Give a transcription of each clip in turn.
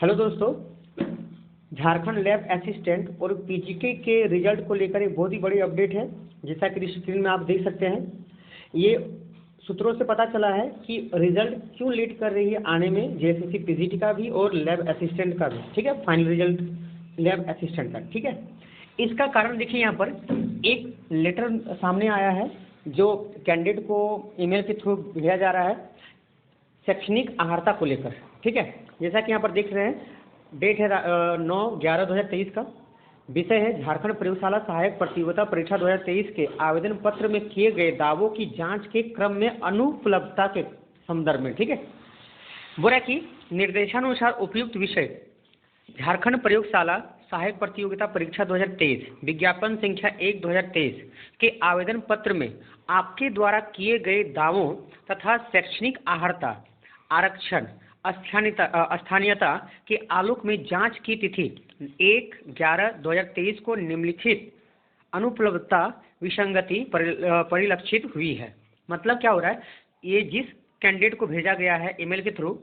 Hello दोस्तों, Jharkhand lab assistant और PGK के रिजल्ट को लेकर एक बहुत ही बड़ी अपडेट है। जैसा कि स्क्रीन में आप देख सकते हैं, ये सूत्रों से पता चला है कि रिजल्ट क्यों लेट कर रही है आने में, जेएसएससी पीजीटी का भी और लैब असिस्टेंट का भी। ठीक है, फाइनल रिजल्ट लैब असिस्टेंट का। ठीक है, इसका कारण देखिए, यहाँ पर एक लेटर सामने आया है जो कैंडिडेट को ईमेल के थ्रू भेजा जा रहा है शैक्षणिक अहर्ता को लेकर। ठीक है, जैसा कि यहाँ पर देख रहे हैं, डेट है 9/11/2023 का। विषय है झारखंड प्रयोगशाला सहायक प्रतियोगिता परीक्षा 2023 के आवेदन पत्र में किए गए दावों की जांच के क्रम में अनुपलब्धता के संदर्भ में। ठीक है, बोला कि निर्देशानुसार उपयुक्त विषय झारखंड प्रयोगशाला सहायक प्रतियोगिता परीक्षा 2023 विज्ञापन संख्या 1/2023 के आवेदन पत्र में आपके द्वारा किए गए दावों तथा शैक्षणिक अहर्ता आरक्षण स्थानीयता के आलोक में जांच की तिथि 1/11/2023 को निम्नलिखित अनुपलब्धता विसंगति परिलक्षित हुई है। मतलब क्या हो रहा है, ये जिस कैंडिडेट को भेजा गया है ईमेल के थ्रू,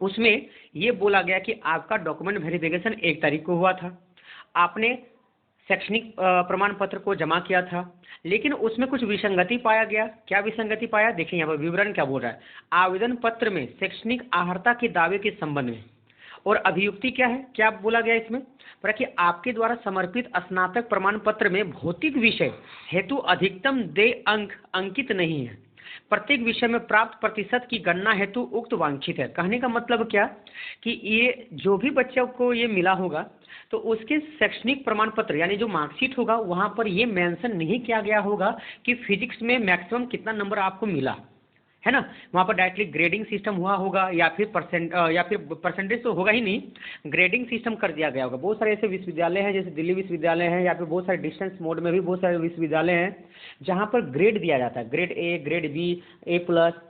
उसमें ये बोला गया कि आपका डॉक्यूमेंट वेरिफिकेशन 1 तारीख को हुआ था, आपने शैक्षणिक प्रमाण पत्र को जमा किया था, लेकिन उसमें कुछ विसंगति पाया गया। क्या विसंगति पाया, देखिए यहाँ पर विवरण क्या बोल रहा है। आवेदन पत्र में शैक्षणिक अहर्ता के दावे के संबंध में और अभियुक्ति क्या है, क्या बोला गया इसमें, पर कि आपके द्वारा समर्पित स्नातक प्रमाण पत्र में भौतिक विषय हेतु अधिकतम 2 अंक अंकित नहीं है। प्रत्येक विषय में प्राप्त प्रतिशत की गणना हेतु उक्त वांछित है। कहने का मतलब क्या कि ये जो भी बच्चों को ये मिला होगा तो उसके शैक्षणिक प्रमाण पत्र यानी जो मार्कशीट होगा वहाँ पर ये मेंशन नहीं किया गया होगा कि फिजिक्स में मैक्सिमम कितना नंबर आपको मिला है ना। वहाँ पर डायरेक्टली ग्रेडिंग सिस्टम हुआ होगा या फिर परसेंटेज तो होगा ही नहीं, ग्रेडिंग सिस्टम कर दिया गया होगा। बहुत सारे ऐसे विश्वविद्यालय हैं, जैसे दिल्ली विश्वविद्यालय है, या फिर बहुत सारे डिस्टेंस मोड में भी बहुत सारे विश्वविद्यालय हैं जहाँ पर ग्रेड दिया जाता है, grade A, grade B, A+,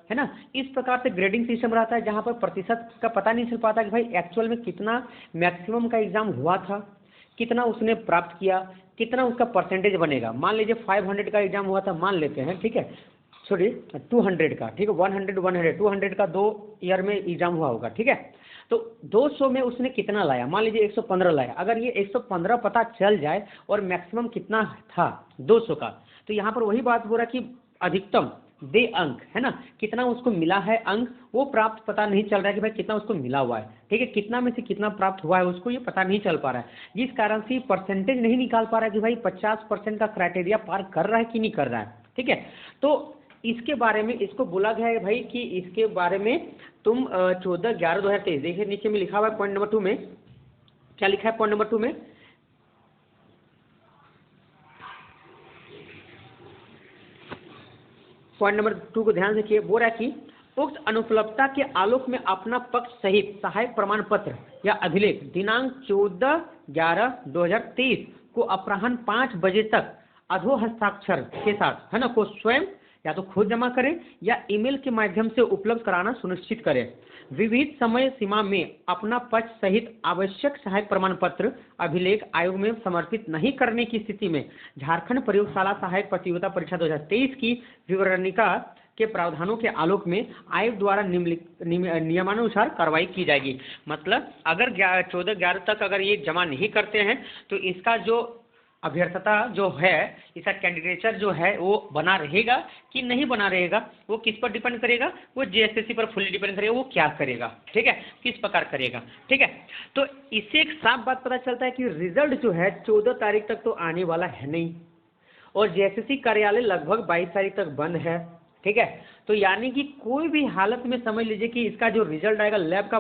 है ना। इस प्रकार से ग्रेडिंग सिस्टम रहता है जहाँ पर प्रतिशत का पता नहीं चल पाता कि भाई एक्चुअल में कितना मैक्सिमम का एग्जाम हुआ था, कितना उसने प्राप्त किया, कितना उसका परसेंटेज बनेगा। मान लीजिए 500 का एग्जाम हुआ था, मान लेते हैं, ठीक है, सॉरी 200 का, ठीक है, 100 200 का 2 ईयर में एग्जाम हुआ होगा। ठीक है, तो 200 में उसने कितना लाया, मान लीजिए 115 लाया। अगर ये 115 पता चल जाए और मैक्सिमम कितना था 200 का, तो यहाँ पर वही बात हो रहा है कि अधिकतम 2 अंक, है ना, कितना उसको मिला है अंक, वो प्राप्त पता नहीं चल रहा है कि भाई कितना उसको मिला हुआ है। ठीक है, कितना में से कितना प्राप्त हुआ है उसको ये पता नहीं चल पा रहा है, जिस कारण से परसेंटेज नहीं निकाल पा रहा है कि भाई 50% का क्राइटेरिया पार कर रहा है कि नहीं कर रहा है। ठीक है, तो इसके बारे में इसको बोला गया है भाई कि इसके बारे में तुम 14/11/2023, देखिए नीचे में लिखा हुआ है पॉइंट नंबर 2 में, क्या लिखा है पॉइंट नंबर 2 में, पॉइंट नंबर 2 को ध्यान से देखिए। बोल रहा है कि उक्त अनुपलब्धता के आलोक में अपना पक्ष सहित सहायक प्रमाण पत्र या अभिलेख दिनांक 14/11/2023 को अपराह्न 5 बजे तक अधो हस्ताक्षर के साथ, है ना, को स्वयं या तो खुद जमा करें या ईमेल के माध्यम से उपलब्ध कराना सुनिश्चित करें। विविध समय सीमा में अपना पक्ष सहित आवश्यक सहायक प्रमाण पत्र अभिलेख आयोग में समर्पित नहीं करने की स्थिति में झारखंड प्रयोगशाला सहायक प्रतियोगिता परीक्षा 2023 की विवरणिका के प्रावधानों के आलोक में आयोग द्वारा नियमानुसार कार्रवाई की जाएगी। मतलब अगर 14/11 तक अगर ये जमा नहीं करते हैं तो इसका जो अभ्यर्थता जो है, इसका कैंडिडेचर जो है वो बना रहेगा कि नहीं बना रहेगा, वो किस पर डिपेंड करेगा, वो जेएसएससी पर फुली डिपेंड करेगा, वो क्या करेगा, ठीक है, किस प्रकार करेगा। ठीक है, तो इससे एक साफ बात पता चलता है कि रिजल्ट जो है 14 तारीख तक तो आने वाला है नहीं, और जेएसएससी कार्यालय लगभग 22 तारीख तक बंद है। ठीक है, तो यानी कि कोई भी हालत में समझ लीजिए कि इसका जो रिजल्ट आएगा लैब का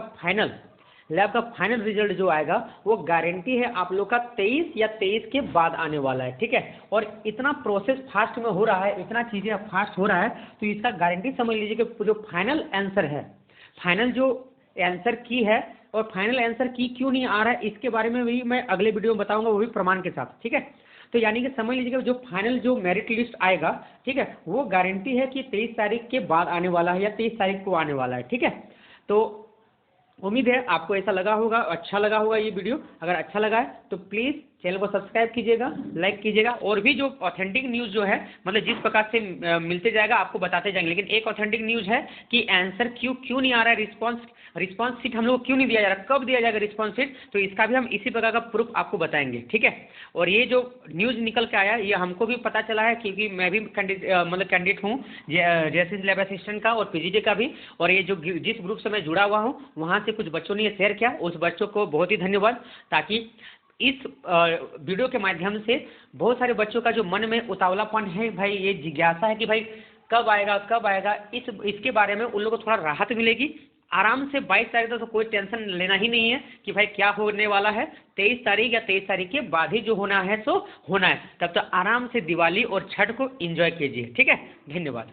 फाइनल रिजल्ट जो आएगा वो गारंटी है आप लोग का 23 या 23 के बाद आने वाला है। ठीक है, और इतना प्रोसेस फास्ट में हो रहा है, इतना चीज़ें फास्ट हो रहा है, तो इसका गारंटी समझ लीजिए कि जो फाइनल आंसर है, फाइनल जो आंसर की है, और फाइनल आंसर की क्यों नहीं आ रहा है इसके बारे में भी मैं अगले वीडियो में बताऊंगा, वो भी प्रमाण के साथ। ठीक है, तो यानी कि समझ लीजिए कि जो फाइनल जो मेरिट लिस्ट आएगा, ठीक है, वो गारंटी है कि 23 तारीख के बाद आने वाला है या 23 तारीख को आने वाला है। ठीक है, तो उम्मीद है आपको ऐसा लगा होगा, अच्छा लगा होगा ये वीडियो। अगर अच्छा लगा है तो प्लीज़ चैनल को सब्सक्राइब कीजिएगा, लाइक कीजिएगा, और भी जो ऑथेंटिक न्यूज़ जो है मतलब जिस प्रकार से मिलते जाएगा आपको बताते जाएंगे। लेकिन एक ऑथेंटिक न्यूज़ है कि आंसर क्यों नहीं आ रहा है, रिस्पॉन्स शीट हम लोग को क्यों नहीं दिया जा रहा, कब दिया जाएगा रिस्पॉन्स शीट, तो इसका भी हम इसी प्रकार का प्रूफ आपको बताएंगे, ठीक है। और ये जो न्यूज़ निकल के आया ये हमको भी पता चला है, क्योंकि मैं भी कैंडिडेट हूँ जेएसएससी लैब असिस्टेंट का और पीजीडी का भी। और ये जो जिस ग्रुप से मैं जुड़ा हुआ हूँ वहाँ से कुछ बच्चों ने शेयर किया, उस बच्चों को बहुत ही धन्यवाद। ताकि इस वीडियो के माध्यम से बहुत सारे बच्चों का जो मन में उतावलापन है भाई, ये जिज्ञासा है कि भाई कब आएगा, इसके बारे में उन लोगों को थोड़ा राहत मिलेगी। आराम से 22 तारीख तक तो कोई टेंशन लेना ही नहीं है कि भाई क्या होने वाला है। 23 तारीख या 23 तारीख के बाद ही जो होना है सो होना है। तब तो आराम से दिवाली और छठ को एंजॉय कीजिए, ठीक है। धन्यवाद।